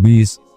20।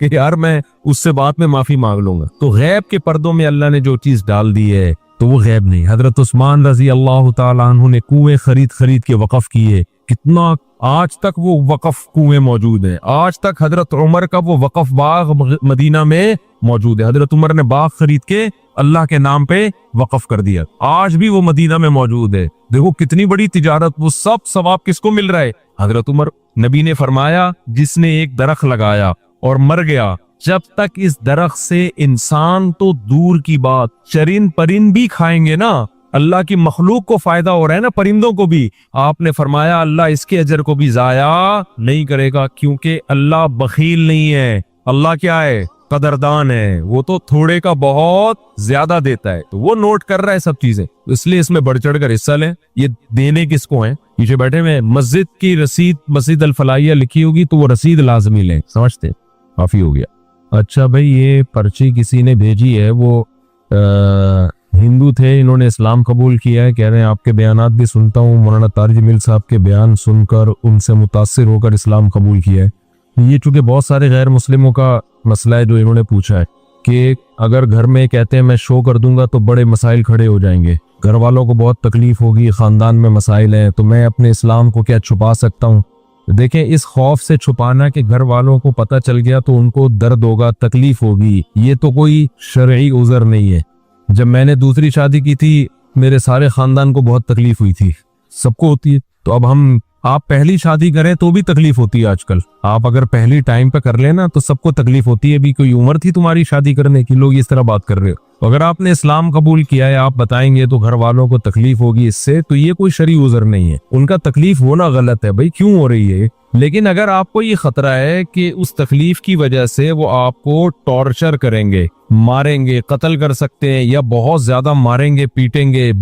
کہ یار میں اس سے بعد میں معافی مانگ لوں گا. تو غیب کے پردوں میں اللہ نے جو چیز ڈال دی ہے تو وہ غیب نہیں. حضرت عثمان رضی اللہ تعالیٰ عنہ نے کنویں خرید کے وقف کیے. کتنا آج تک وہ وقف کنویں موجود ہیں. آج تک حضرت عمر کا وہ وقف باغ مدینہ میں موجود ہے. حضرت عمر نے باغ خرید کے اللہ کے نام پہ وقف کر دیا. آج بھی وہ مدینہ میں موجود ہے. دیکھو کتنی بڑی تجارت. وہ سب ثواب کس کو مل رہا ہے؟ حضرت عمر. نبی نے فرمایا جس نے ایک درخت لگایا اور مر گیا، جب تک اس درخت سے انسان تو دور کی بات چرند پرند بھی کھائیں گے نا، اللہ کی مخلوق کو فائدہ ہو رہا ہے نا، پرندوں کو بھی. آپ نے فرمایا اللہ اس کے اجر کو بھی ضائع نہیں کرے گا، کیونکہ اللہ بخیل نہیں ہے. اللہ کیا ہے؟ قدردان ہے. وہ تو تھوڑے کا بہت زیادہ دیتا ہے. تو وہ نوٹ کر رہا ہے سب چیزیں، اس لیے اس میں بڑھ چڑھ کر حصہ لیں. یہ دینے کس کو ہیں؟ پیچھے بیٹھے ہوئے. مسجد کی رسید مسجد الفلاحیہ لکھی ہوگی تو وہ رسید لازمی لیں. سمجھتے؟ کافی ہو گیا. اچھا بھائی، یہ پرچی کسی نے بھیجی ہے، وہ ہندو تھے، انہوں نے اسلام قبول کیا ہے. کہہ رہے ہیں آپ کے بیانات بھی سنتا ہوں، مولانا طارق جمیل صاحب کے بیان سن کر ان سے متاثر ہو کر اسلام قبول کیا ہے. یہ چونکہ بہت سارے غیر مسلموں کا مسئلہ ہے جو انہوں نے پوچھا ہے کہ اگر گھر میں کہتے ہیں میں شو کر دوں گا تو بڑے مسائل کھڑے ہو جائیں گے، گھر والوں کو بہت تکلیف ہوگی، خاندان میں مسائل ہیں، تو میں اپنے اسلام کو کیا چھپا سکتا ہوں؟ دیکھیں، اس خوف سے چھپانا کہ گھر والوں کو پتہ چل گیا تو ان کو درد ہوگا، تکلیف ہوگی، یہ تو کوئی شرعی عذر نہیں ہے. جب میں نے دوسری شادی کی تھی میرے سارے خاندان کو بہت تکلیف ہوئی تھی، سب کو ہوتی ہے. تو اب آپ پہلی شادی کریں تو بھی تکلیف ہوتی ہے. آج کل آپ اگر پہلی ٹائم پہ کر لینا تو سب کو تکلیف ہوتی ہے. بھی کوئی عمر تھی تمہاری شادی کرنے کی؟ لوگ اس طرح بات کر رہے ہو. اگر آپ نے اسلام قبول کیا ہے، آپ بتائیں گے تو گھر والوں کو تکلیف ہوگی اس سے، تو یہ کوئی شرعی عذر نہیں ہے. ان کا تکلیف ہونا غلط ہے بھائی، کیوں ہو رہی ہے؟ لیکن اگر آپ کو یہ خطرہ ہے کہ اس تکلیف کی وجہ سے وہ آپ کو ٹارچر کریں گے، ماریں گے، قتل کر سکتے ہیں، یا بہت زیادہ ماریں گے، پیٹیں گے،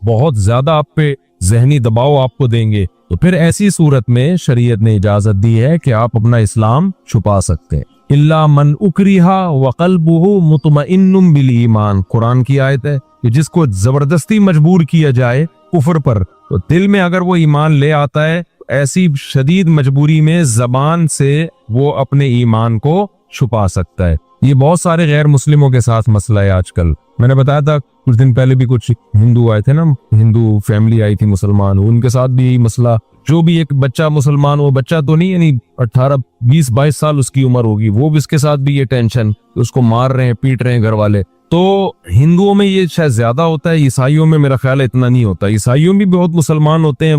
بہت زیادہ آپ پہ ذہنی دباؤ آپ کو دیں گے، تو پھر ایسی صورت میں شریعت نے اجازت دی ہے کہ آپ اپنا اسلام چھپا سکتے ہیں. الا من اکرہ وقلبہ مطمئن بالایمان، قرآن کی آیت ہے کہ جس کو زبردستی مجبور کیا جائے کفر پر، تو دل میں اگر وہ ایمان لے آتا ہے، ایسی شدید مجبوری میں زبان سے وہ اپنے ایمان کو چھپا سکتا ہے. یہ بہت سارے غیر مسلموں کے ساتھ مسئلہ ہے آج کل. میں نے بتایا تھا کچھ دن پہلے بھی کچھ ہندو آئے تھے نا، ہندو فیملی آئی تھی مسلمان، ان کے ساتھ بھی یہی مسئلہ. جو بھی ایک بچہ مسلمان ہو، بچہ تو نہیں، یعنی 18 20 22 سال اس کی عمر ہوگی، وہ بھی اس کے ساتھ بھی یہ ٹینشن، اس کو مار رہے ہیں، پیٹ رہے ہیں گھر والے. تو ہندوؤں میں یہ شاید زیادہ ہوتا ہے، عیسائیوں میں میرا خیال ہے اتنا نہیں ہوتا. عیسائیوں میں بھی بہت مسلمان ہوتے ہیں.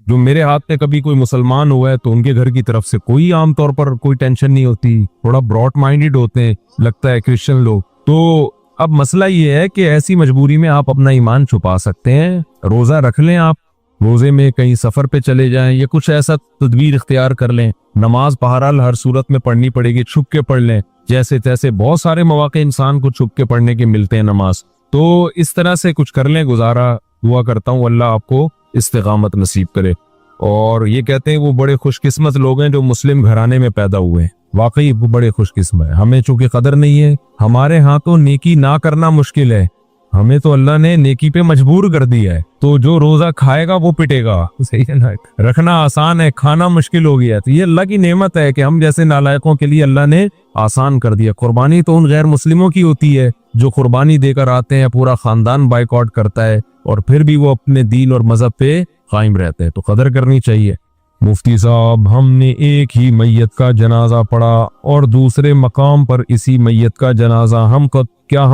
جو میرے ہاتھ میں کبھی کوئی مسلمان ہوا ہے تو ان کے گھر کی طرف سے کوئی عام طور پر کوئی ٹینشن نہیں ہوتی، تھوڑا براڈ مائنڈڈ ہوتے ہیں لگتا ہے کرسچن لوگ. تو اب مسئلہ یہ ہے کہ ایسی مجبوری میں آپ اپنا ایمان چھپا سکتے ہیں. روزہ رکھ لیں، آپ روزے میں کہیں سفر پہ چلے جائیں یا کچھ ایسا تدبیر اختیار کر لیں. نماز بہرحال ہر صورت میں پڑھنی پڑے گی، چھپ کے پڑھ لیں. جیسے تیسے بہت سارے مواقع انسان کو چھپ کے پڑھنے کے ملتے ہیں نماز. تو اس طرح سے کچھ کر لیں گزارا. دعا کرتا ہوں اللہ آپ کو استقامت نصیب کرے. اور یہ کہتے ہیں وہ بڑے خوش قسمت لوگ ہیں جو مسلم گھرانے میں پیدا ہوئے ہیں. واقعی وہ بڑے خوش قسمت ہیں. ہمیں چونکہ قدر نہیں ہے، ہمارے ہاں تو نیکی نہ کرنا مشکل ہے، ہمیں تو اللہ نے نیکی پہ مجبور کر دیا ہے. تو جو روزہ کھائے گا وہ پٹے گا. صحیح ہے نا؟ رکھنا آسان ہے، کھانا مشکل ہو گیا. تو یہ اللہ کی نعمت ہے کہ ہم جیسے نالائقوں کے لیے اللہ نے آسان کر دیا. قربانی تو ان غیر مسلموں کی ہوتی ہے جو قربانی دے کر آتے ہیں، پورا خاندان بائیکاٹ کرتا ہے اور پھر بھی وہ اپنے دین اور مذہب پہ قائم رہتے ہیں. تو قدر کرنی چاہیے. مفتی صاحب، ہم نے ایک ہی میت کا جنازہ پڑھا اور دوسرے مقام پر اسی میت کا جنازہ ہم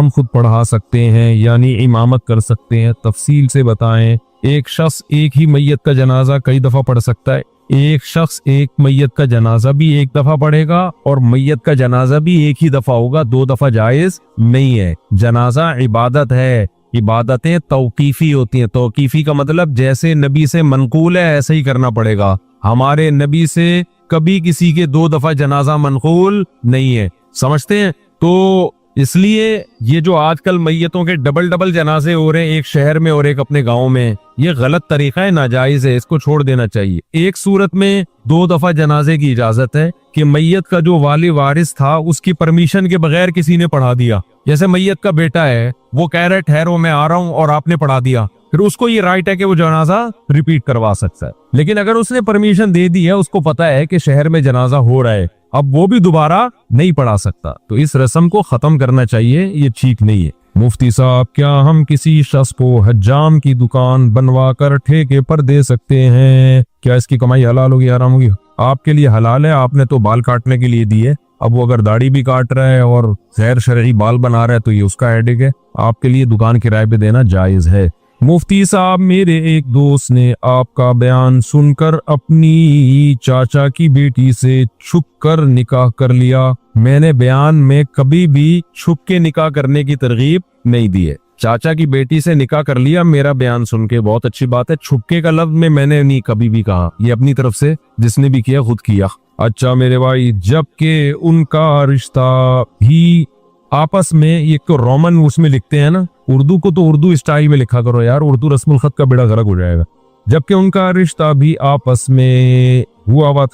خود پڑھا سکتے ہیں، یعنی امامت کر سکتے ہیں؟ تفصیل سے بتائیں. ایک شخص ایک ہی میت کا جنازہ کئی دفعہ پڑھ سکتا ہے. ایک شخص ایک میت کا جنازہ بھی ایک دفعہ پڑھے گا اور میت کا جنازہ بھی ایک ہی دفعہ ہوگا، 2 دفعہ جائز نہیں ہے. جنازہ عبادت ہے. عبادتیں توقیفی ہوتی ہیں. توقیفی کا مطلب جیسے نبی سے منقول ہے ایسے ہی کرنا پڑے گا. ہمارے نبی سے کبھی کسی کے 2 دفعہ جنازہ منقول نہیں ہے. سمجھتے ہیں؟ تو اس لیے یہ جو آج کل میتوں کے ڈبل جنازے ہو رہے ہیں، ایک شہر میں اور ایک اپنے گاؤں میں، یہ غلط طریقہ ہے، ناجائز ہے. اس کو چھوڑ دینا چاہیے. ایک صورت میں 2 دفعہ جنازے کی اجازت ہے کہ میت کا جو والی وارث تھا اس کی پرمیشن کے بغیر کسی نے پڑھا دیا. جیسے میت کا بیٹا ہے، وہ کہہ رہے ٹھہرو میں آ رہا ہوں، اور آپ نے پڑھا دیا، پھر اس کو یہ رائٹ ہے کہ وہ جنازہ ریپیٹ کروا سکتا ہے. لیکن اگر اس نے پرمیشن دے دی ہے، اس کو پتا ہے کہ شہر میں جنازہ ہو رہا ہے، اب وہ بھی دوبارہ نہیں پڑھا سکتا. تو اس رسم کو ختم کرنا چاہیے, یہ ٹھیک نہیں ہے. مفتی صاحب کیا ہم کسی شخص کو حجام کی دکان بنوا کر ٹھیکے پر دے سکتے ہیں؟ کیا اس کی کمائی حلال ہوگی حرام ہوگی؟ آپ کے لیے حلال ہے, آپ نے تو بال کاٹنے کے لیے دی ہے. اب وہ اگر داڑھی بھی کاٹ رہا ہے اور غیر شرعی بال بنا رہا ہے تو یہ اس کا ہیڈک ہے. آپ کے لیے دکان کرائے پہ دینا جائز ہے. مفتی صاحب میرے ایک دوست نے آپ کا بیان سن کر اپنی چاچا کی بیٹی سے چھپ کر نکاح کر لیا. میں نے بیان میں کبھی بھی چھپ کے نکاح کرنے کی ترغیب نہیں دی ہے. چاچا کی بیٹی سے نکاح کر لیا میرا بیان سن کے, بہت اچھی بات ہے. چھپکے کا لفظ میں نے نہیں کبھی بھی کہا, یہ اپنی طرف سے جس نے بھی کیا خود کیا. اچھا میرے بھائی, جبکہ ان کا رشتہ بھی آپس میں, یہ تو رومن اس میں لکھتے ہیں نا, اردو کو تو اردو اسٹائل میں لکھا کرو یار, اردو رسم الخط کا بیڑا غرق ہو جائے گا. جبکہ ان کا رشتہ بھی آپس میں ہوا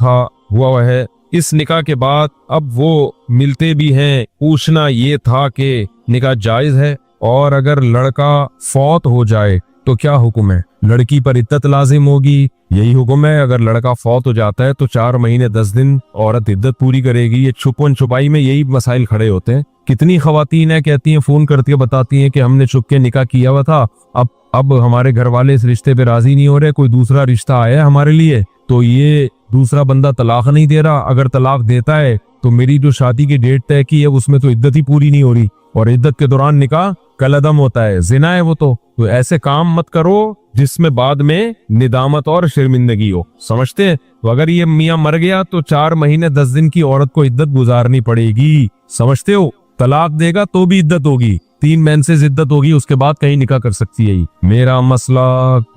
ہوا ہے. اس نکاح کے بعد اب وہ ملتے بھی ہیں. پوچھنا یہ تھا کہ نکاح جائز ہے, اور اگر لڑکا فوت ہو جائے تو کیا حکم ہے؟ لڑکی پر عدت لازم ہوگی, یہی حکم ہے. اگر لڑکا فوت ہو جاتا ہے تو 4 مہینے 10 دن عورت عدت پوری کرے گی. یہ چھپن چھپائی میں یہی مسائل کھڑے ہوتے ہیں. کتنی خواتین ہیں کہتی ہیں, فون کرتی ہیں, بتاتی ہیں کہ ہم نے چھپ کے نکاح کیا ہوا تھا, اب ہمارے گھر والے اس رشتے پہ راضی نہیں ہو رہے, کوئی دوسرا رشتہ آیا ہے ہمارے لیے, تو یہ دوسرا بندہ طلاق نہیں دے رہا. اگر طلاق دیتا ہے تو میری جو شادی کی ڈیٹ طے کی ہے اس میں تو عدت ہی پوری نہیں ہو رہی, اور عدت کے دوران نکاح کلعدم ہوتا ہے, زنا ہے وہ. تو ایسے کام مت کرو جس میں بعد میں ندامت اور شرمندگی ہو, سمجھتے ہیں؟ تو اگر یہ میاں مر گیا تو 4 مہینے 10 دن کی عورت کو عدت گزارنی پڑے گی, سمجھتے ہو؟ طلاق دے گا تو بھی عدت ہوگی, 3 مینسز عدت ہوگی, اس کے بعد کہیں نکاح کر سکتی ہے. میرا مسئلہ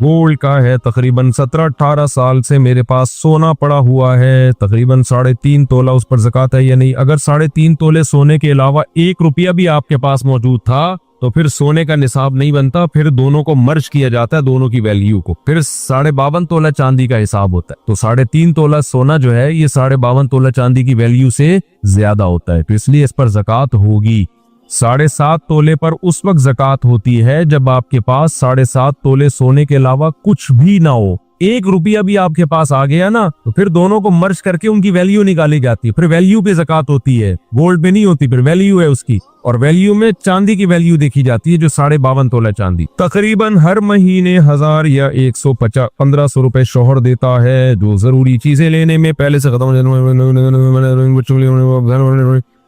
گولڈ کا ہے. تقریباً 17-18 سال سے میرے پاس سونا پڑا ہوا ہے. تقریباً 3.5 تولہ, اس پر زکوٰۃ ہے یا نہیں؟ اگر 3.5 تولے سونے کے علاوہ 1 روپیہ بھی آپ کے پاس موجود تھا تو پھر سونے کا نصاب نہیں بنتا, پھر دونوں کو مرج کیا جاتا ہے, دونوں کی ویلیو کو, پھر 52.5 تولہ چاندی کا حساب ہوتا ہے. تو 3.5 تولہ سونا جو ہے یہ 52.5 تولہ چاندی کی ویلیو سے زیادہ ہوتا ہے, تو اس لیے اس پر زکوٰۃ ہوگی. 7.5 تولے پر اس وقت زکوٰۃ ہوتی ہے جب آپ کے پاس 7.5 تولے سونے کے علاوہ کچھ بھی نہ ہو. 1 روپیہ بھی آپ کے پاس آ گیا نا تو پھر دونوں کو مرج کر کے ان کی ویلیو نکالی جاتی ہے, پھر ویلیو پہ زکوٰۃ ہوتی ہے, گولڈ پہ نہیں ہوتی, پھر ویلیو ہے اس کی. اور ویلیو میں چاندی کی ویلیو دیکھی جاتی ہے جو 52.5 تولہ چاندی. تقریباً ہر مہینے 1000 یا 1500 روپے شوہر دیتا ہے جو ضروری چیزیں لینے میں پہلے سے ختم.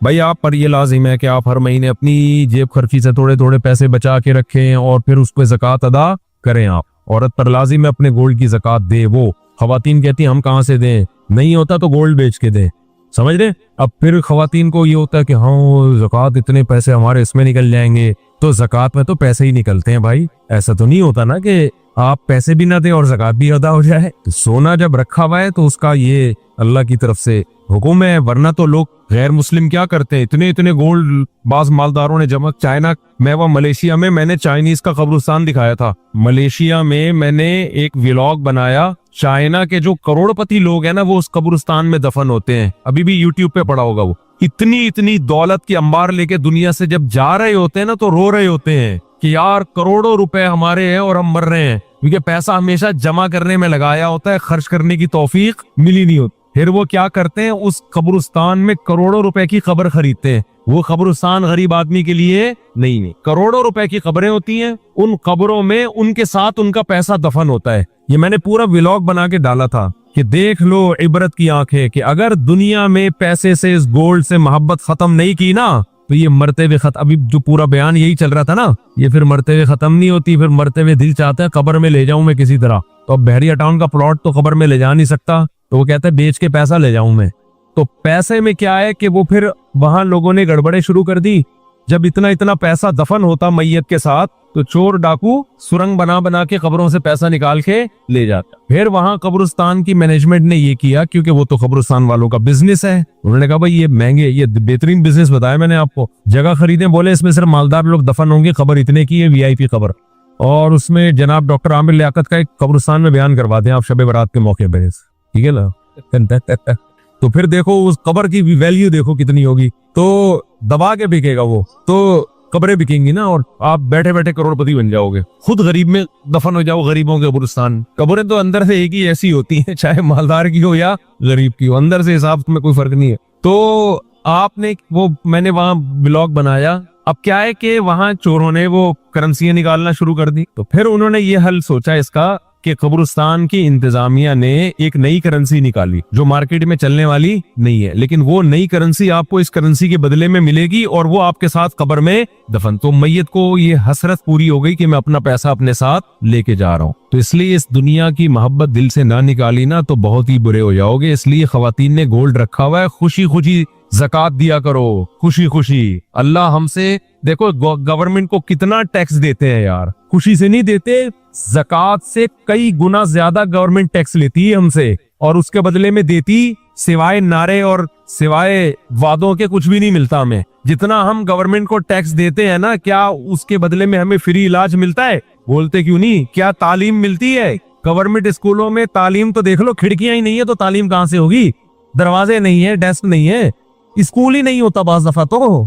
بھائی آپ پر یہ لازم ہے کہ آپ ہر مہینے اپنی جیب خرچی سے تھوڑے پیسے بچا کے رکھیں اور پھر اس پہ زکوٰۃ ادا کریں. آپ عورت پر لازم ہے اپنے گولڈ کی زکوٰۃ دے. وہ خواتین کہتی ہیں ہم کہاں سے دیں, نہیں ہوتا تو گولڈ بیچ کے دیں, سمجھ رہے؟ اب پھر خواتین کو یہ ہوتا ہے کہ ہاں زکوٰۃ اتنے پیسے ہمارے اس میں نکل جائیں گے, تو زکوٰۃ میں تو پیسے ہی نکلتے ہیں بھائی. ایسا تو نہیں ہوتا نا کہ آپ پیسے بھی نہ دیں اور زکوٰۃ بھی ادا ہو جائے. سونا جب رکھا ہوا ہے تو اس کا یہ اللہ کی طرف سے حکم ہے, ورنہ تو لوگ غیر مسلم کیا کرتے ہیں, اتنے گولڈ بعض مالداروں نے جمع. چائنا میں وہ ملیشیا میں نے چائنیز کا قبرستان دکھایا تھا. ملیشیا میں نے ایک ولاگ بنایا, چائنا کے جو کروڑ پتی لوگ ہیں نا وہ اس قبرستان میں دفن ہوتے ہیں. ابھی بھی یوٹیوب پہ پڑا ہوگا. وہ اتنی دولت کی انبار لے کے دنیا سے جب جا رہے ہوتے ہیں نا تو رو رہے ہوتے ہیں کہ یار کروڑوں روپے ہمارے ہیں اور ہم مر رہے ہیں, کیونکہ پیسہ ہمیشہ جمع کرنے میں لگایا ہوتا ہے, خرچ کرنے کی توفیق ملی نہیں ہوتی. پھر وہ کیا کرتے ہیں, اس قبرستان میں کروڑوں روپے کی قبر خریدتے ہیں. وہ قبرستان غریب آدمی کے لیے نہیں, کروڑوں روپے کی قبریں ہوتی ہیں, ان قبروں میں ان کے ساتھ ان کا پیسہ دفن ہوتا ہے. یہ میں نے پورا ولاگ بنا کے ڈالا تھا کہ دیکھ لو عبرت کی آنکھیں, کہ اگر دنیا میں پیسے سے اس گولڈ سے محبت ختم نہیں کی نا تو یہ مرتے ہوئے ختم. ابھی جو پورا بیان یہی چل رہا تھا نا, یہ پھر مرتے ہوئے ختم نہیں ہوتی. پھر مرتے ہوئے دل چاہتا ہے قبر میں لے جاؤں میں کسی طرح, تو اب بحریہ ٹاؤن کا پلاٹ تو قبر میں لے جا نہیں سکتا, تو وہ کہتا ہے بیچ کے پیسہ لے جاؤں میں. تو پیسے میں کیا ہے کہ وہ پھر وہاں لوگوں نے گڑبڑے شروع کر دی. جب اتنا پیسہ دفن ہوتا میت کے ساتھ تو چور ڈاکو سرنگ بنا کے قبروں سے پیسہ نکال کے لے جاتا. پھر وہاں قبرستان کی مینجمنٹ نے یہ کیا, کیونکہ وہ تو قبرستان والوں کا بزنس ہے, انہوں نے کہا بھائی یہ مہنگے, یہ بہترین بزنس بتایا میں نے آپ کو, جگہ خریدیں, بولے اس میں صرف مالدار لوگ دفن ہوں گے, قبر اتنے کی ہے, VIP قبر. اور اس میں جناب ڈاکٹر عامر لیاقت کا ایک قبرستان میں بیان کروا دیں آپ شب برات کے موقع پہ, ٹھیک ہے نا. تو پھر دیکھو اس قبر کی ویلیو دیکھو کتنی ہوگی, تو دبا کے بکے گا وہ, تو قبریں بکیں گی نا, اور آپ بیٹھے بیٹھے کروڑ پتی بن جاؤ گے, خود غریب میں دفن ہو جاؤ, غریبوں کے قبرستان. قبریں تو اندر سے ایک ہی ایسی ہوتی ہیں, چاہے مالدار کی ہو یا غریب کی ہو, اندر سے حساب میں کوئی فرق نہیں ہے. تو آپ نے وہ میں نے وہاں بلاگ بنایا. اب کیا ہے کہ وہاں چوروں نے وہ کرنسیاں نکالنا شروع کر دی. تو پھر انہوں نے یہ حل سوچا اس کا کہ قبرستان کی انتظامیہ نے ایک نئی کرنسی نکالی جو مارکیٹ میں چلنے والی نہیں ہے, لیکن وہ نئی کرنسی آپ کو اس کرنسی کے بدلے میں ملے گی اور وہ آپ کے ساتھ قبر میں دفن. تو میت کو یہ حسرت پوری ہو گئی کہ میں اپنا پیسہ اپنے ساتھ لے کے جا رہا ہوں. تو اس لیے اس دنیا کی محبت دل سے نہ نکالی نا تو بہت ہی برے ہو جاؤ گے. اس لیے خواتین نے گولڈ رکھا ہوا ہے, خوشی خوشی زکات دیا کرو, خوشی خوشی. اللہ ہم سے دیکھو گورنمنٹ کو کتنا ٹیکس دیتے ہیں یار, خوشی سے نہیں دیتے, زکات سے کئی گنا زیادہ گورنمنٹ ٹیکس لیتی ہے ہم سے, اور اس کے بدلے میں دیتی سوائے نعرے اور سوائے وعدوں کے کچھ بھی نہیں ملتا ہمیں. جتنا ہم گورنمنٹ کو ٹیکس دیتے ہیں نا, کیا اس کے بدلے میں ہمیں فری علاج ملتا ہے؟ بولتے کیوں نہیں. کیا تعلیم ملتی ہے؟ گورنمنٹ اسکولوں میں تعلیم تو دیکھ لو, کھڑکیاں ہی نہیں ہے تو تعلیم کہاں سے ہوگی؟ دروازے نہیں ہے, ڈیسک نہیں ہے, اسکول ہی نہیں ہوتا بعض دفعہ تو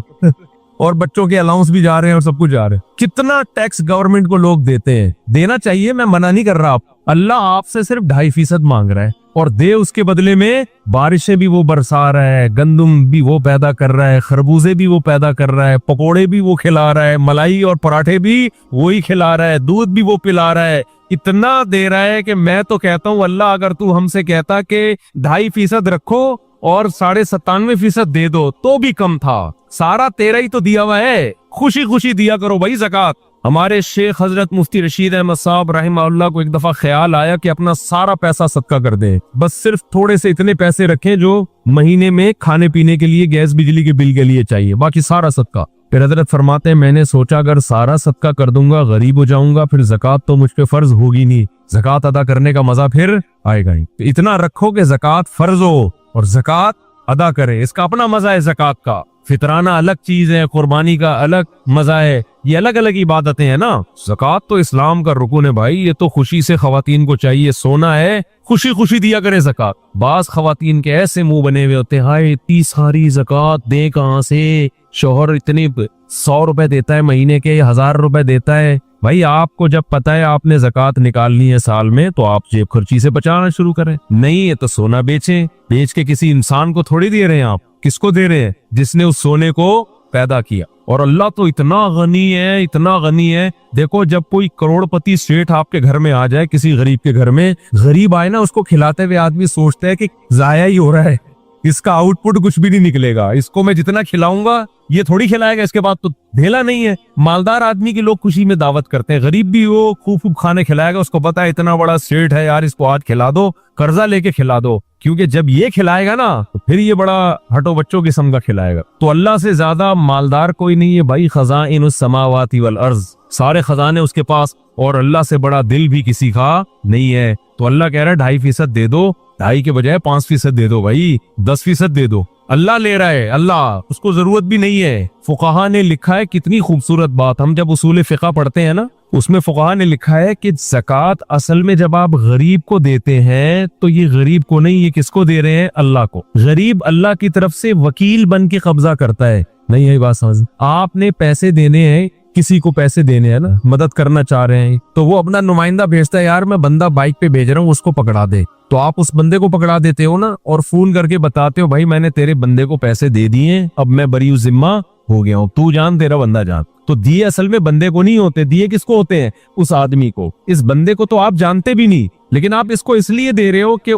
اور بچوں کے الاؤنس بھی جا رہے ہیں اور سب کچھ جا رہے ہیں. کتنا ٹیکس گورنمنٹ کو لوگ دیتے ہیں, دینا چاہیے, میں منع نہیں کر رہا. اللہ آپ سے صرف 2.5% مانگ رہا ہے اور دے اس کے بدلے میں بارشیں بھی وہ برسا رہا ہے, گندم بھی وہ پیدا کر رہا ہے, خربوزے بھی وہ پیدا کر رہا ہے, پکوڑے بھی وہ کھلا رہا ہے, ملائی اور پراٹھے بھی وہی کھلا رہا ہے, دودھ بھی وہ پلا رہا ہے, اتنا دے رہا ہے کہ میں تو کہتا ہوں اللہ اگر تو ہم سے کہتا کہ 2.5% رکھو اور 97.5% دے دو تو بھی کم تھا. سارا تیرا ہی تو دیا ہوا ہے, خوشی خوشی دیا کرو بھائی زکات. ہمارے شیخ حضرت مفتی رشید احمد صاحب رحمہ اللہ کو ایک دفعہ خیال آیا کہ اپنا سارا پیسہ صدقہ کر دیں, بس صرف تھوڑے سے اتنے پیسے رکھیں جو مہینے میں کھانے پینے کے لیے, گیس بجلی کے بل کے لیے چاہیے, باقی سارا صدقہ. پھر حضرت فرماتے ہیں میں نے سوچا اگر سارا صدقہ کر دوں گا غریب ہو جاؤں گا, پھر زکات تو مجھ پہ فرض ہوگی نہیں, زکات ادا کرنے کا مزہ پھر آئے گا ہی. اتنا رکھو کہ زکات فرض ہو اور زکات ادا کرے, اس کا اپنا مزہ ہے. زکات کا فطرانہ الگ چیز ہے, قربانی کا الگ مزہ ہے, یہ الگ الگ عبادتیں ہیں نا. زکات تو اسلام کا رکن ہے بھائی, یہ تو خوشی سے خواتین کو چاہیے, سونا ہے خوشی خوشی دیا کرے زکات. بعض خواتین کے ایسے منہ بنے ہوئے ہوتے ہیں, ہائے اتنی ساری زکات دیں کہاں سے, شوہر اتنے 100 روپے دیتا ہے مہینے کے, 1000 روپے دیتا ہے. بھائی آپ کو جب پتا ہے آپ نے زکات نکالنی ہے سال میں تو آپ جیب خرچی سے بچانا شروع کریں. نہیں ہے تو سونا بیچیں, بیچ کے کسی انسان کو تھوڑی دے رہے ہیں آپ, کس کو دے رہے ہیں؟ جس نے اس سونے کو پیدا کیا. اور اللہ تو اتنا غنی ہے, اتنا غنی ہے. دیکھو جب کوئی کروڑ پتی سیٹھ آپ کے گھر میں آ جائے, کسی غریب کے گھر میں, غریب آئے نا اس کو کھلاتے ہوئے آدمی سوچتا ہے کہ ضائع ہی ہو رہا ہے, اس کا آؤٹ پٹ کچھ بھی نہیں نکلے گا, اس کو میں جتنا کھلاؤں گا یہ تھوڑی کھلائے گا, اس کے بعد تو ڈھیلا نہیں ہے. مالدار آدمی کی لوگ خوشی میں دعوت کرتے ہیں, غریب بھی وہ خوب خوب کھانے کھلائے گا, اس کو پتا ہے اتنا بڑا سیٹ ہے یار, اس کو آج کھلا دو, قرضہ لے کے کھلا دو, کیونکہ جب یہ کھلائے گا نا تو پھر یہ بڑا ہٹو بچوں قسم کا کھلائے گا. تو اللہ سے زیادہ مالدار کوئی نہیں ہے بھائی. خزائن السماوات والارض, سارے خزانے اس کے پاس, اور اللہ سے بڑا دل بھی کسی کا نہیں ہے. تو اللہ کہہ رہا ہے 2.5% دے دو, 2.5 کے بجائے 5% دے دو بھائی, 10% دے دو. اللہ لے رہا ہے, اللہ, اس کو ضرورت بھی نہیں ہے. فقہا نے لکھا ہے, کتنی خوبصورت بات, ہم جب اصول فقہ پڑھتے ہیں نا اس میں فقہا نے لکھا ہے کہ زکوٰۃ اصل میں جب آپ غریب کو دیتے ہیں تو یہ غریب کو نہیں, یہ کس کو دے رہے ہیں؟ اللہ کو. غریب اللہ کی طرف سے وکیل بن کے قبضہ کرتا ہے. نہیں ہے بات سمجھ؟ آپ نے پیسے دینے ہیں, کسی کو پیسے دینے ہیں نا, مدد کرنا چاہ رہے ہیں, تو وہ اپنا نمائندہ بھیجتا ہے, یار میں بندہ بائک پہ بھیج رہا ہوں, اس کو پکڑا دے. تو آپ اس بندے کو پکڑا دیتے ہو نا, اور فون کر کے بتاتے ہو بھائی میں نے تیرے بندے کو پیسے دے دیے, اب میں بری ذمہ ہو گیا ہوں, تو جان تیرا بندہ جان. تو دیے اصل میں بندے کو نہیں ہوتے, دیے کس کو ہوتے ہیں؟ اس آدمی کو. اس بندے کو تو آپ جانتے بھی نہیں, لیکن آپ اس کو اس لیے دے رہے ہو کہ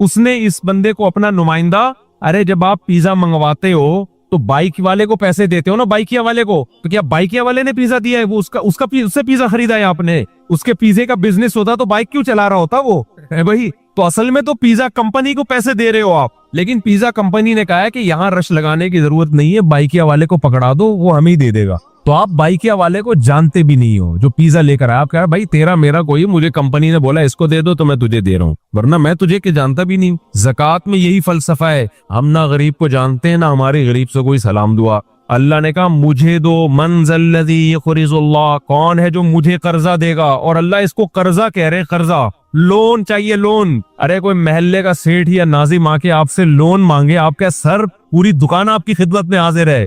اس نے اس بندے کو اپنا نمائندہ. ارے جب آپ پیزا منگواتے ہو تو بائک والے کو پیسے دیتے ہو نا, بائکیا والے کو, تو کیا بائکیا والے نے پیزا دیا ہے؟ وہ اس سے پیزا خریدا ہے آپ نے, اس کے پیزے کا بزنس ہوتا تو بائک کیوں چلا رہا ہوتا وہ بھائی. تو اصل میں تو پیزا کمپنی کو پیسے دے رہے ہو آپ, لیکن پیزا کمپنی نے کہا ہے کہ یہاں رش لگانے کی ضرورت نہیں ہے, بائکیا والے کو پکڑا دو, وہ ہمیں دے دے گا. تو آپ بائکیا والے کو جانتے بھی نہیں ہو جو پیزا لے کر آیا. آپ کہہ رہے بھائی تیرا میرا کوئی, مجھے کمپنی نے بولا اس کو دے دو تو میں تجھے دے رہا ہوں, ورنہ میں تجھے کہ جانتا بھی نہیں. زکات میں یہی فلسفہ ہے, ہم نہ غریب کو جانتے ہیں نہ ہماری غریب سے کوئی سلام دعا. اللہ نے کہا مجھے دو, من ذا الذی یقرض اللہ, کون ہے جو مجھے قرضہ دے گا. اور اللہ اس کو قرضہ کہہ رہے, قرضہ, لون چاہیے, لون. ارے کوئی محلے کا سیٹھ یا ناظم آ کے آپ سے لون مانگے, آپ کا سر پوری دکان آپ کی خدمت میں حاضر ہے,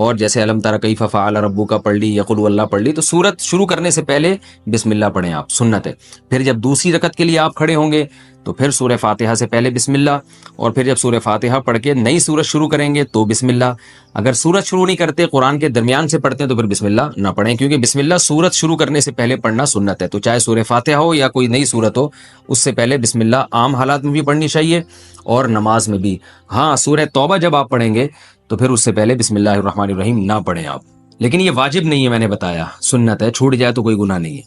اور جیسے الم تر کیف فعل ربک پڑھ لی یا قل هو اللہ پڑھ لی، تو سورت شروع کرنے سے پہلے بسم اللہ پڑھیں آپ، سنت ہے۔ پھر جب دوسری رکعت کے لیے آپ کھڑے ہوں گے تو پھر سورہ فاتحہ سے پہلے بسم اللہ، اور پھر جب سورہ فاتحہ پڑھ کے نئی سورت شروع کریں گے تو بسم اللہ۔ اگر سورت شروع نہیں کرتے، قرآن کے درمیان سے پڑھتے ہیں تو پھر بسم اللہ نہ پڑھیں، کیونکہ بسم اللہ سورت شروع کرنے سے پہلے پڑھنا سنت ہے۔ تو چاہے سورہ فاتحہ ہو یا کوئی نئی سورت ہو، اس سے پہلے بسم اللہ عام حالات میں بھی پڑھنی چاہیے اور نماز میں بھی۔ ہاں، سورہ توبہ جب آپ پڑھیں گے تو پھر اس سے پہلے بسم اللہ الرحمن الرحیم نہ پڑھیں آپ، لیکن یہ واجب نہیں ہے، میں نے بتایا سنت ہے، چھوٹ جائے تو کوئی گناہ نہیں ہے۔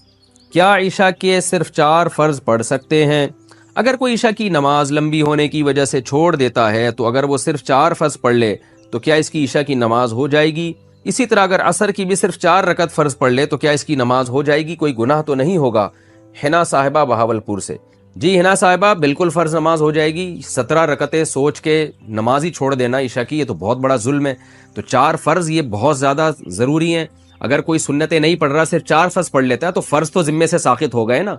کیا عشاء کے صرف 4 فرض پڑھ سکتے ہیں؟ اگر کوئی عشاء کی نماز لمبی ہونے کی وجہ سے چھوڑ دیتا ہے تو اگر وہ صرف 4 فرض پڑھ لے تو کیا اس کی عشاء کی نماز ہو جائے گی؟ اسی طرح اگر عصر کی بھی صرف 4 رکعت فرض پڑھ لے تو کیا اس کی نماز ہو جائے گی؟ کوئی گناہ تو نہیں ہوگا؟ حنا صاحبہ بہاولپور سے۔ جی حنا صاحبہ، بالکل فرض نماز ہو جائے گی۔ 17 رکعتیں سوچ کے نماز ہی چھوڑ دینا عشاء کی، یہ تو بہت بڑا ظلم ہے۔ تو 4 فرض یہ بہت زیادہ ضروری ہیں۔ اگر کوئی سنتیں نہیں پڑھ رہا، صرف 4 فرض پڑھ لیتا ہے تو فرض تو ذمے سے ساقط ہو گئے نا،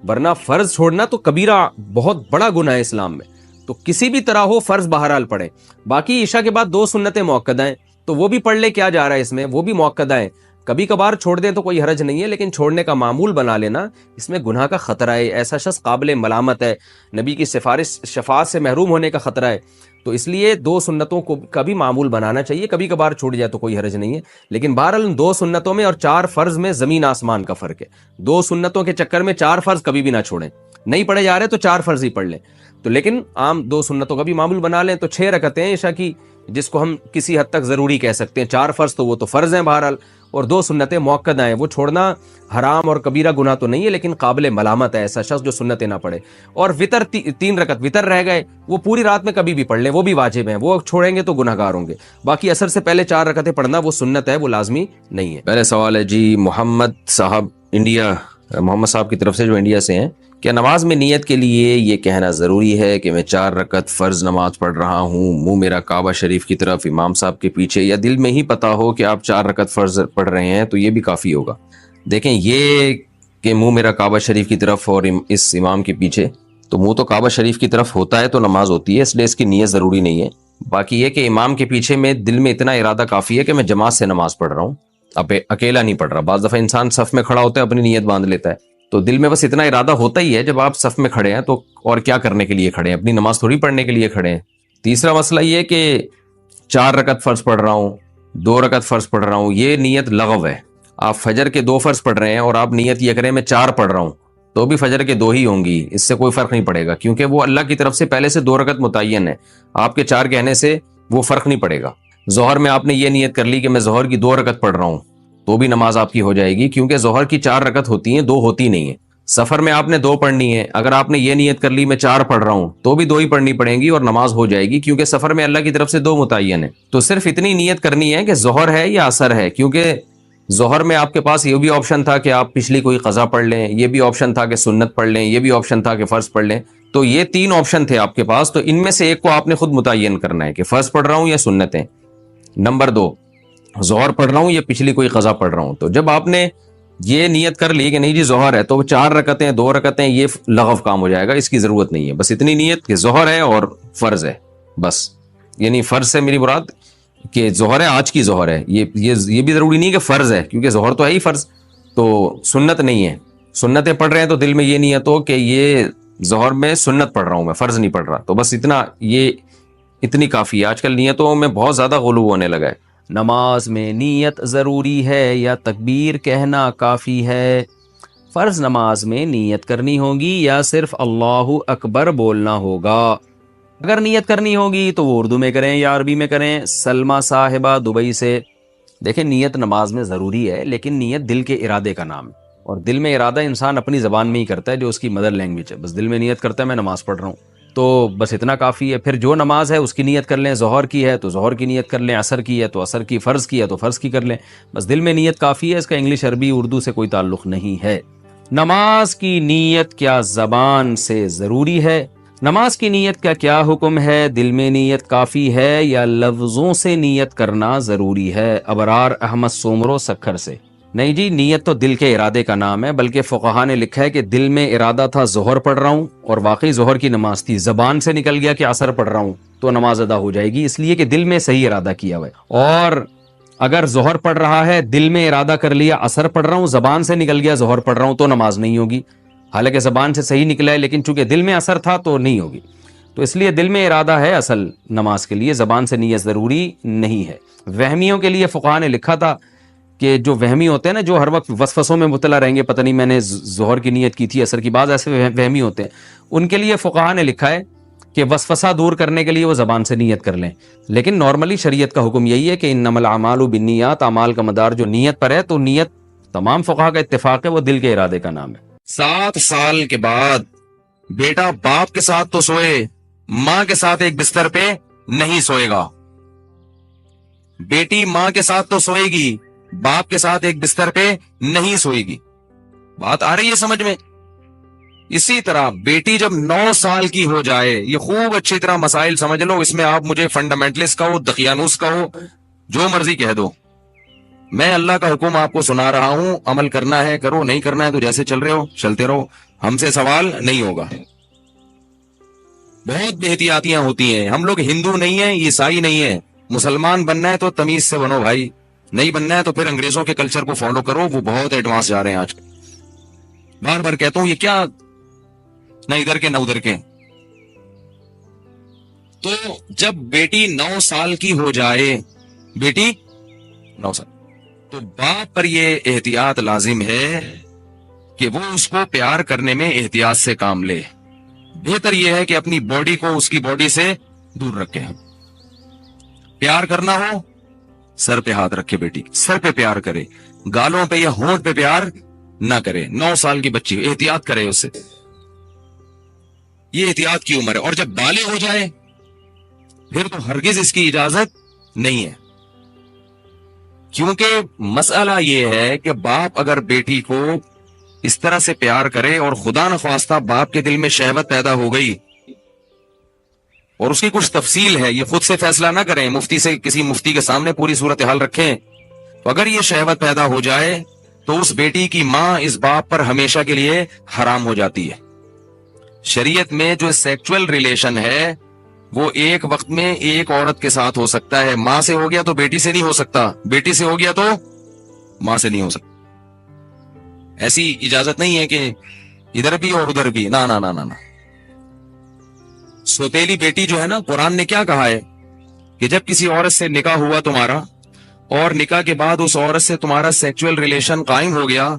ورنہ فرض چھوڑنا تو کبیرہ بہت بڑا گناہ ہے اسلام میں۔ تو کسی بھی طرح ہو فرض بہرحال پڑھیں۔ باقی عشاء کے بعد 2 سنتیں مؤکدہ ہیں تو وہ بھی پڑھ لے، کیا جا رہا ہے اس میں، وہ بھی مؤکدہ ہیں۔ کبھی کبھار چھوڑ دیں تو کوئی حرج نہیں ہے، لیکن چھوڑنے کا معمول بنا لینا اس میں گناہ کا خطرہ ہے، ایسا شخص قابل ملامت ہے، نبی کی شفاعت سے محروم ہونے کا خطرہ ہے۔ تو اس لیے 2 سنتوں کو کا بھی معمول بنانا چاہیے، کبھی کبھار چھوٹ جائے تو کوئی حرج نہیں ہے، لیکن بہرحال ان 2 سنتوں میں اور 4 فرض میں زمین آسمان کا فرق ہے۔ 2 سنتوں کے چکر میں 4 فرض کبھی بھی نہ چھوڑیں، نہیں پڑھے جا رہے تو 4 فرض ہی پڑھ لیں، تو لیکن عام 2 سنتوں کا بھی معمول بنا لیں۔ تو 6 رکعتیں عشاء کی، جس کو ہم کسی حد تک ضروری کہہ سکتے ہیں، 4 فرض تو وہ تو فرض ہیں بہرحال، اور 2 سنتیں مؤکدہ ہیں، وہ چھوڑنا حرام اور کبیرہ گناہ تو نہیں ہے، لیکن قابل ملامت ہے ایسا شخص جو سنتیں نہ پڑھے۔ اور وطر 3 رکعت وطر رہ گئے، وہ پوری رات میں کبھی بھی پڑھ لیں، وہ بھی واجب ہیں، وہ چھوڑیں گے تو گناہ گار ہوں گے۔ باقی عصر سے پہلے 4 رکعتیں پڑھنا وہ سنت ہے، وہ لازمی نہیں ہے۔ پہلے سوال ہے جی محمد صاحب انڈیا، محمد صاحب کی طرف سے جو انڈیا سے ہیں، کیا نماز میں نیت کے لیے یہ کہنا ضروری ہے کہ میں 4 رکعت فرض نماز پڑھ رہا ہوں، منہ میرا کعبہ شریف کی طرف، امام صاحب کے پیچھے، یا دل میں ہی پتا ہو کہ آپ 4 رکعت فرض پڑھ رہے ہیں تو یہ بھی کافی ہوگا؟ دیکھیں، یہ کہ منہ میرا کعبہ شریف کی طرف اور اس امام کے پیچھے، تو منہ تو کعبہ شریف کی طرف ہوتا ہے تو نماز ہوتی ہے، اس لیے اس کی نیت ضروری نہیں ہے۔ باقی یہ کہ امام کے پیچھے میں دل میں اتنا ارادہ کافی ہے کہ میں جماعت سے نماز پڑھ رہا ہوں، اب اکیلا نہیں پڑھ رہا۔ بعض دفعہ انسان صف میں کھڑا ہوتا ہے اپنی نیت باندھ لیتا ہے، تو دل میں بس اتنا ارادہ ہوتا ہی ہے جب آپ صف میں کھڑے ہیں، تو اور کیا کرنے کے لیے کھڑے ہیں؟ اپنی نماز تھوڑی پڑھنے کے لیے کھڑے ہیں۔ تیسرا مسئلہ یہ کہ 4 رکعت فرض پڑھ رہا ہوں، 2 رکعت فرض پڑھ رہا ہوں، یہ نیت لغو ہے۔ آپ فجر کے 2 فرض پڑھ رہے ہیں اور آپ نیت یہ کریں میں 4 پڑھ رہا ہوں، تو بھی فجر کے 2 ہی ہوں گی، اس سے کوئی فرق نہیں پڑے گا، کیونکہ وہ اللہ کی طرف سے پہلے سے 2 رکعت متعین ہے، آپ کے 4 کہنے سے وہ فرق نہیں پڑے گا۔ ظہر میں آپ نے یہ نیت کر لی کہ میں ظہر کی 2 رکعت پڑھ رہا ہوں، تو بھی نماز آپ کی ہو جائے گی، کیونکہ ظہر کی 4 رکعت ہوتی ہیں، 2 ہوتی نہیں ہیں۔ سفر میں آپ نے 2 پڑھنی ہے، اگر آپ نے یہ نیت کر لی میں 4 پڑھ رہا ہوں تو بھی 2 ہی پڑھنی پڑیں گی اور نماز ہو جائے گی، کیونکہ سفر میں اللہ کی طرف سے 2 متعین ہے۔ تو صرف اتنی نیت کرنی ہے کہ ظہر ہے یا عصر ہے، کیونکہ ظہر میں آپ کے پاس یہ بھی آپشن تھا کہ آپ پچھلی کوئی قضا پڑھ لیں، یہ بھی آپشن تھا کہ سنت پڑھ لیں، یہ بھی آپشن تھا کہ فرض پڑھ لیں، تو یہ 3 آپشن تھے آپ کے پاس، تو ان میں سے ایک کو آپ نے خود متعین کرنا ہے کہ فرض پڑھ رہا ہوں یا سنتیں۔ نمبر 2، ظہر پڑھ رہا ہوں یا پچھلی کوئی قضا پڑھ رہا ہوں۔ تو جب آپ نے یہ نیت کر لی کہ نہیں جی ظہر ہے، تو 4 رکعتیں 2 رکعتیں یہ لغو کام ہو جائے گا، اس کی ضرورت نہیں ہے۔ بس اتنی نیت کہ ظہر ہے اور فرض ہے، بس، یعنی فرض سے میری مراد کہ ظہر ہے، آج کی ظہر ہے، یہ بھی ضروری نہیں کہ فرض ہے، کیونکہ ظہر تو ہے ہی فرض، تو سنت نہیں ہے۔ سنتیں پڑھ رہے ہیں تو دل میں یہ نیت ہو کہ یہ ظہر میں سنت پڑھ رہا ہوں، میں فرض نہیں پڑھ رہا، تو بس اتنا، یہ اتنی کافی ہے۔ آج کل نیتوں میں بہت زیادہ غلو ہونے لگا ہے۔ نماز میں نیت ضروری ہے یا تکبیر کہنا کافی ہے؟ فرض نماز میں نیت کرنی ہوگی یا صرف اللہ اکبر بولنا ہوگا؟ اگر نیت کرنی ہوگی تو وہ اردو میں کریں یا عربی میں کریں۔ سلمہ صاحبہ دبئی سے، دیکھیں نیت نماز میں ضروری ہے، لیکن نیت دل کے ارادے کا نام ہے، اور دل میں ارادہ انسان اپنی زبان میں ہی کرتا ہے جو اس کی مدر لینگویج ہے، بس دل میں نیت کرتا ہے میں نماز پڑھ رہا ہوں، تو بس اتنا کافی ہے۔ پھر جو نماز ہے اس کی نیت کر لیں، ظہر کی ہے تو ظہر کی نیت کر لیں، عصر کی ہے تو عصر کی، فرض کی ہے تو فرض کی کر لیں، بس دل میں نیت کافی ہے، اس کا انگلش عربی اردو سے کوئی تعلق نہیں ہے۔ نماز کی نیت کیا زبان سے ضروری ہے؟ نماز کی نیت کا کیا حکم ہے؟ دل میں نیت کافی ہے یا لفظوں سے نیت کرنا ضروری ہے؟ ابرار احمد سومرو سکھر سے۔ نہیں جی، نیت تو دل کے ارادے کا نام ہے، بلکہ فقہا نے لکھا ہے کہ دل میں ارادہ تھا ظہر پڑھ رہا ہوں اور واقعی ظہر کی نماز تھی، زبان سے نکل گیا کہ عصر پڑھ رہا ہوں تو نماز ادا ہو جائے گی، اس لیے کہ دل میں صحیح ارادہ کیا ہوا ہے۔ اور اگر ظہر پڑھ رہا ہے، دل میں ارادہ کر لیا عصر پڑھ رہا ہوں، زبان سے نکل گیا ظہر پڑھ رہا ہوں، تو نماز نہیں ہوگی. حالانکہ زبان سے صحیح نکلا ہے لیکن چونکہ دل میں اثر تھا تو نہیں ہوگی. تو اس لیے دل میں ارادہ ہے اصل نماز کے لیے، زبان سے نیت ضروری نہیں ہے. وہمیوں کے لیے فقہا نے لکھا تھا کہ جو وہمی ہوتے ہیں نا، جو ہر وقت وسوسوں میں مبتلا رہیں گے، پتہ نہیں میں نے ظہر کی نیت کی تھی، عصر کی، بعض ایسے وہمی ہوتے ہیں، ان کے لیے فقہا نے لکھا ہے کہ وسوسہ دور کرنے کے لیے وہ زبان سے نیت کر لیں. لیکن نارملی شریعت کا حکم یہی ہے کہ انما الاعمال بالنیات، اعمال کا مدار جو نیت پر ہے، تو نیت تمام فقہا کا اتفاق ہے وہ دل کے ارادے کا نام ہے. 7 سال کے بعد بیٹا باپ کے ساتھ تو سوئے، ماں کے ساتھ ایک بستر پہ نہیں سوئے گا. بیٹی ماں کے ساتھ تو سوئے گی، باپ کے ساتھ ایک بستر پہ نہیں سوئے گی. بات آ رہی ہے سمجھ میں؟ اسی طرح بیٹی جب 9 سال کی ہو جائے، یہ خوب اچھی طرح مسائل سمجھ لو، اس میں آپ مجھے فنڈامنٹلسٹ کہو، دقیانوس کہو، جو مرضی کہہ دو، میں اللہ کا حکم آپ کو سنا رہا ہوں، عمل کرنا ہے کرو، نہیں کرنا ہے تو جیسے چل رہے ہو چلتے رہو، ہم سے سوال نہیں ہوگا. بہت بے احتیاطیاں ہوتی ہیں. ہم لوگ ہندو نہیں ہیں، عیسائی نہیں ہیں. مسلمان بننا ہے تو تمیز سے بنو بھائی، نہیں بننا ہے تو پھر انگریزوں کے کلچر کو فالو کرو، وہ بہت ایڈوانس جا رہے ہیں آج. بار بار کہتا ہوں، یہ کیا نہ ادھر کے نہ ادھر کے. تو جب بیٹی 9 سال کی ہو جائے، بیٹی 9 سال، تو باپ پر یہ احتیاط لازم ہے کہ وہ اس کو پیار کرنے میں احتیاط سے کام لے. بہتر یہ ہے کہ اپنی باڈی کو اس کی باڈی سے دور رکھے. پیار کرنا ہو، سر پہ ہاتھ رکھے، بیٹی سر پہ پیار کرے، گالوں پہ یا ہونٹ پہ پیار نہ کرے. 9 سال کی بچی، احتیاط کرے اس سے، یہ احتیاط کی عمر ہے. اور جب بالغ ہو جائے پھر تو ہرگز اس کی اجازت نہیں ہے. کیونکہ مسئلہ یہ ہے کہ باپ اگر بیٹی کو اس طرح سے پیار کرے اور خدا نخواستہ باپ کے دل میں شہوت پیدا ہو گئی، اور اس کی کچھ تفصیل ہے، یہ خود سے فیصلہ نہ کریں، مفتی سے، کسی مفتی کے سامنے پوری صورتحال رکھیں. تو اگر یہ شہوت پیدا ہو جائے تو اس بیٹی کی ماں اس باپ پر ہمیشہ کے لیے حرام ہو جاتی ہے. شریعت میں جو سیکچول ریلیشن ہے وہ ایک وقت میں ایک عورت کے ساتھ ہو سکتا ہے. ماں سے ہو گیا تو بیٹی سے نہیں ہو سکتا، بیٹی سے ہو گیا تو ماں سے نہیں ہو سکتا. ایسی اجازت نہیں ہے کہ ادھر بھی اور ادھر بھی، نہ نہ نہ نہ. سوتیلی بیٹی جو ہے نا، قرآن نے کیا کہا ہے کہ جب کسی عورت سے نکاح ہوا تمہارا، اور نکاح کے بعد اس عورت سے تمہارا سیکچول ریلیشن قائم ہو گیا،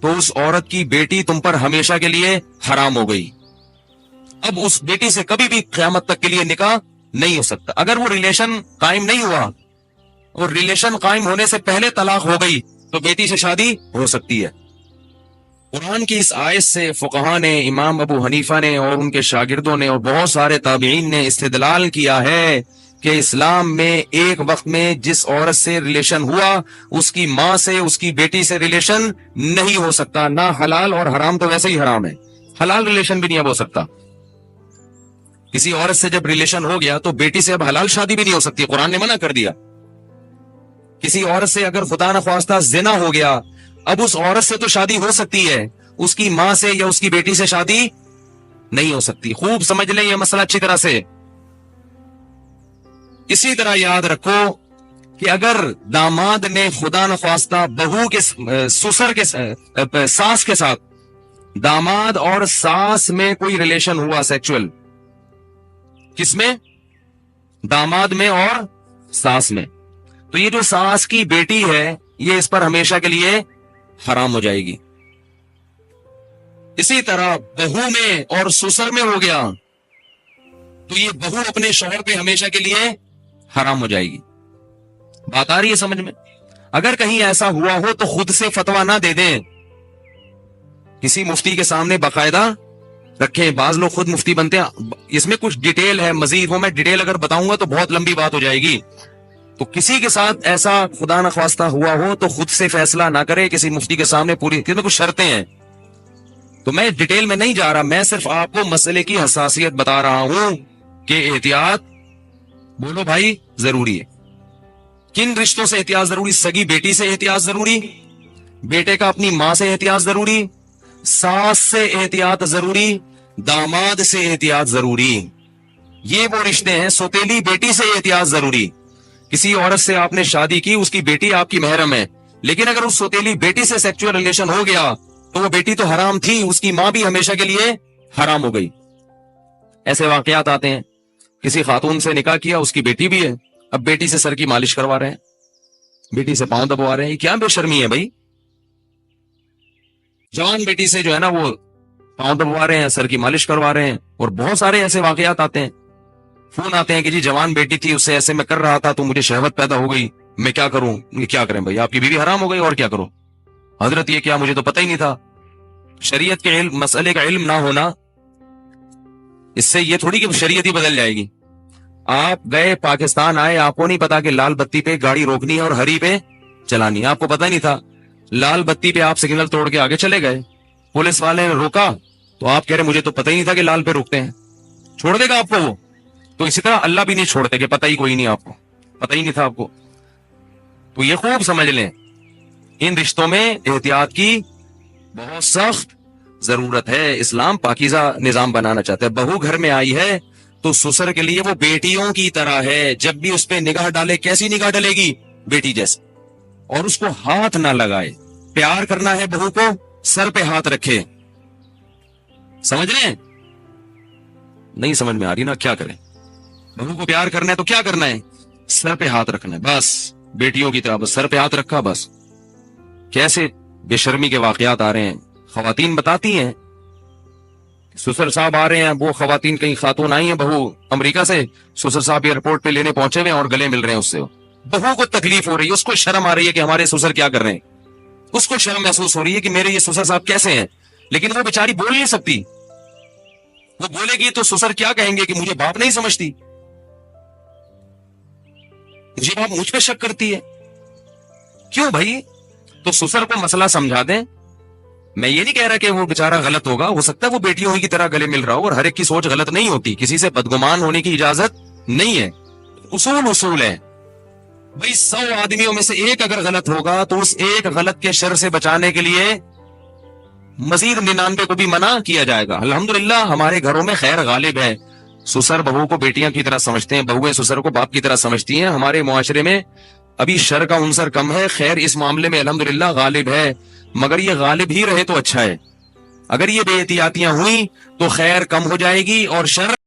تو اس عورت کی بیٹی تم پر ہمیشہ کے لیے حرام ہو گئی. اب اس بیٹی سے کبھی بھی قیامت تک کے لیے نکاح نہیں ہو سکتا. اگر وہ ریلیشن قائم نہیں ہوا اور ریلیشن قائم ہونے سے پہلے طلاق ہو گئی تو بیٹی سے شادی ہو سکتی ہے. قرآن کی اس آیت سے فقہا نے، امام ابو حنیفہ نے اور ان کے شاگردوں نے اور بہت سارے تابعین نے استدلال کیا ہے کہ اسلام میں ایک وقت میں جس عورت سے ریلیشن ہوا، اس کی ماں سے، اس کی بیٹی سے ریلیشن نہیں ہو سکتا. نہ حلال، اور حرام تو ویسے ہی حرام ہے، حلال ریلیشن بھی نہیں اب ہو سکتا. کسی عورت سے جب ریلیشن ہو گیا تو بیٹی سے اب حلال شادی بھی نہیں ہو سکتی، قرآن نے منع کر دیا. کسی عورت سے اگر خدا نخواستہ زنا ہو گیا، اب اس عورت سے تو شادی ہو سکتی ہے، اس کی ماں سے یا اس کی بیٹی سے شادی نہیں ہو سکتی. خوب سمجھ لیں یہ مسئلہ اچھی طرح سے. اسی طرح یاد رکھو کہ اگر داماد نے خدا نخواستہ بہو کے سسر کے ساس کے ساتھ، داماد اور ساس میں کوئی ریلیشن ہوا سیکچول، کس میں؟ داماد میں اور ساس میں، تو یہ جو ساس کی بیٹی ہے یہ اس پر ہمیشہ کے لیے حرام ہو جائے گی. اسی طرح بہو میں اور سسر میں ہو گیا تو یہ بہو اپنے شوہر پہ ہمیشہ کے لیے حرام ہو جائے گی. بات آ رہی ہے سمجھ میں؟ اگر کہیں ایسا ہوا ہو تو خود سے فتویٰ نہ دے دیں، کسی مفتی کے سامنے باقاعدہ رکھیں. بعض لوگ خود مفتی بنتے ہیں، اس میں کچھ ڈیٹیل ہے مزید، وہ میں ڈیٹیل اگر بتاؤں گا تو بہت لمبی بات ہو جائے گی. تو کسی کے ساتھ ایسا خدا نخواستہ ہوا ہو تو خود سے فیصلہ نہ کرے، کسی مفتی کے سامنے پوری، اس میں کچھ شرطیں ہیں. تو میں ڈیٹیل میں نہیں جا رہا، میں صرف آپ کو مسئلے کی حساسیت بتا رہا ہوں کہ احتیاط، بولو بھائی، ضروری ہے. کن رشتوں سے احتیاط ضروری؟ سگی بیٹی سے احتیاط ضروری، بیٹے کا اپنی ماں سے احتیاط ضروری، ساس سے احتیاط ضروری، داماد سے احتیاط ضروری. یہ وہ رشتے ہیں. سوتیلی بیٹی سے احتیاط ضروری کسی عورت سے آپ نے شادی کی, اس کی بیٹی آپ کی محرم ہے, لیکن اگر اس سوتیلی بیٹی سے سیکچوئل ریلیشن ہو گیا تو وہ بیٹی تو حرام تھی, اس کی ماں بھی ہمیشہ کے لیے حرام ہو گئی. ایسے واقعات آتے ہیں. کسی خاتون سے نکاح کیا, اس کی بیٹی بھی ہے, اب بیٹی سے سر کی مالش کروا رہے ہیں, بیٹی سے پاؤں دبوا رہے ہیں. یہ کیا بے شرمی ہے بھائی؟ جوان بیٹی سے جو ہے نا وہ پاؤں دبوا رہے ہیں, سر کی مالش کروا رہے ہیں. اور بہت سارے ایسے واقعات آتے ہیں, فون آتے ہیں کہ جی جوان بیٹی تھی, اس سے ایسے میں کر رہا تھا تو مجھے شہوت پیدا ہو گئی, میں کیا کروں؟ یہ کیا کریں بھائی, آپ کی بیوی حرام ہو گئی, اور کیا کرو؟ حضرت یہ کیا, مجھے تو پتہ ہی نہیں تھا. شریعت کے علم, مسئلے کا علم نہ ہونا, اس سے یہ تھوڑی کہ شریعت ہی بدل جائے گی. آپ گئے پاکستان آئے, آپ کو نہیں پتا کہ لال بتی پہ گاڑی روکنی ہے اور ہری پہ چلانی ہے, آپ کو پتہ نہیں تھا. لال بتی پہ آپ سگنل توڑ کے آگے چلے گئے, پولیس والے نے روکا تو آپ کہہ رہے مجھے تو پتہ ہی نہیں تھا کہ لال پہ روکتے ہیں. چھوڑ دے گا آپ کو وہ؟ تو اسی طرح اللہ بھی نہیں چھوڑتے کہ پتہ ہی کوئی نہیں, آپ کو پتہ ہی نہیں تھا آپ کو. تو یہ خوب سمجھ لیں, ان رشتوں میں احتیاط کی بہت سخت ضرورت ہے. اسلام پاکیزہ نظام بنانا چاہتا ہے. بہو گھر میں آئی ہے تو سسر کے لیے وہ بیٹیوں کی طرح ہے. جب بھی اس پہ نگاہ ڈالے, کیسی نگاہ ڈالے گی؟ بیٹی جیسے. اور اس کو ہاتھ نہ لگائے. پیار کرنا ہے بہو کو, سر پہ ہاتھ رکھے. سمجھ رہے ہیں؟ نہیں سمجھ میں آ رہی نا, کیا کریں؟ بہو کو پیار کرنا ہے تو کیا کرنا ہے؟ سر پہ ہاتھ رکھنا ہے بس, بیٹیوں کی طرح بس سر پہ ہاتھ رکھا بس. کیسے بے شرمی کے واقعات آ رہے ہیں. خواتین بتاتی ہیں, سسر صاحب آ رہے ہیں, وہ خواتین کئی خاتون آئی ہیں بہو امریکہ سے, سسر صاحب ایئرپورٹ پہ لینے پہنچے ہوئے اور گلے مل رہے ہیں اس سے. بہو کو تکلیف ہو رہی ہے, اس کو شرم آ رہی ہے کہ ہمارے سسر کیا کر رہے ہیں, اس کو شرم محسوس ہو رہی ہے کہ میرے یہ سسر صاحب کیسے ہیں. لیکن وہ بیچاری بول نہیں سکتی. وہ بولے گی تو سسر کیا کہیں گے کہ مجھے باپ نہیں سمجھتی, مجھے باپ مجھ پہ شک کرتی ہے. کیوں بھائی؟ تو سسر کو مسئلہ سمجھا دیں. میں یہ نہیں کہہ رہا کہ وہ بیچارہ غلط ہوگا, ہو سکتا ہے وہ بیٹیوں کی طرح گلے مل رہا ہو, اور ہر ایک کی سوچ غلط نہیں ہوتی, کسی سے بدگمان ہونے کی اجازت نہیں ہے. اصول ہے بھائی. 100 آدمیوں میں سے ایک اگر غلط ہوگا تو اس ایک غلط کے شر سے بچانے کے لیے مزید 99 کو بھی منع کیا جائے گا. الحمدللہ ہمارے گھروں میں خیر غالب ہے. سسر بہو کو بیٹیاں کی طرح سمجھتے ہیں, بہویں سسر کو باپ کی طرح سمجھتی ہیں. ہمارے معاشرے میں ابھی شر کا عنصر کم ہے, خیر اس معاملے میں الحمدللہ غالب ہے, مگر یہ غالب ہی رہے تو اچھا ہے. اگر یہ بے احتیاطیاں ہوئیں تو خیر کم ہو جائے گی اور شر